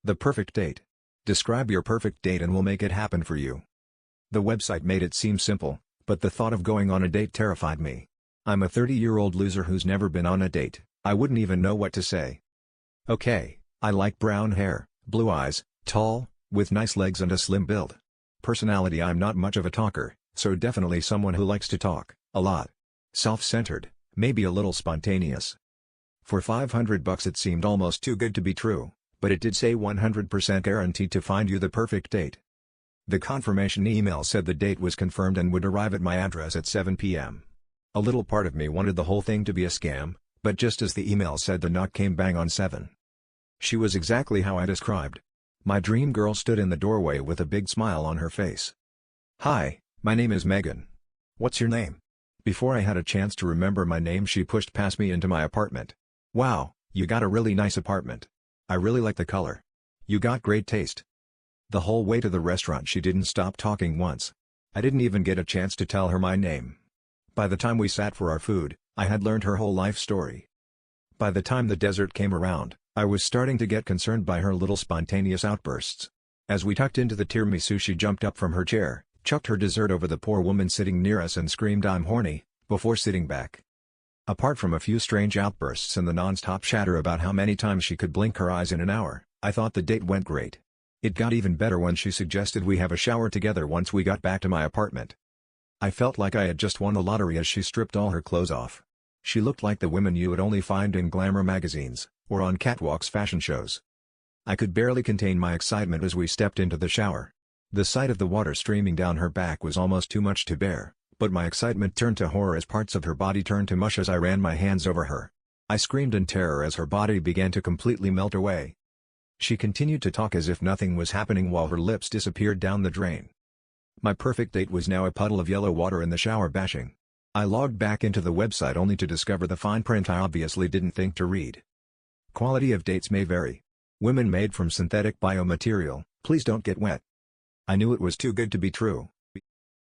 The perfect date. Describe your perfect date and we'll make it happen for you. The website made it seem simple, but the thought of going on a date terrified me. I'm a 30-year-old loser who's never been on a date. I wouldn't even know what to say. Okay, I like brown hair, blue eyes, tall, with nice legs and a slim build. Personality: I'm not much of a talker, so definitely someone who likes to talk, a lot. Self-centered, maybe a little spontaneous. For $500 it seemed almost too good to be true, but it did say 100% guaranteed to find you the perfect date. The confirmation email said the date was confirmed and would arrive at my address at 7 p.m. A little part of me wanted the whole thing to be a scam, but just as the email said, the knock came bang on 7. She was exactly how I described. My dream girl stood in the doorway with a big smile on her face. "Hi, my name is Megan. What's your name?" Before I had a chance to remember my name, she pushed past me into my apartment. "Wow, you got a really nice apartment. I really like the color. You got great taste." The whole way to the restaurant she didn't stop talking once. I didn't even get a chance to tell her my name. By the time we sat for our food, I had learned her whole life story. By the time the dessert came around, I was starting to get concerned by her little spontaneous outbursts. As we tucked into the tiramisu, she jumped up from her chair, chucked her dessert over the poor woman sitting near us and screamed, "I'm horny," before sitting back. Apart from a few strange outbursts and the non-stop chatter about how many times she could blink her eyes in an hour, I thought the date went great. It got even better when she suggested we have a shower together once we got back to my apartment. I felt like I had just won the lottery as she stripped all her clothes off. She looked like the women you would only find in glamour magazines, or on catwalks fashion shows. I could barely contain my excitement as we stepped into the shower. The sight of the water streaming down her back was almost too much to bear, but my excitement turned to horror as parts of her body turned to mush as I ran my hands over her. I screamed in terror as her body began to completely melt away. She continued to talk as if nothing was happening while her lips disappeared down the drain. My perfect date was now a puddle of yellow water in the shower bashing. I logged back into the website only to discover the fine print I obviously didn't think to read. Quality of dates may vary. Women made from synthetic biomaterial, please don't get wet. I knew it was too good to be true.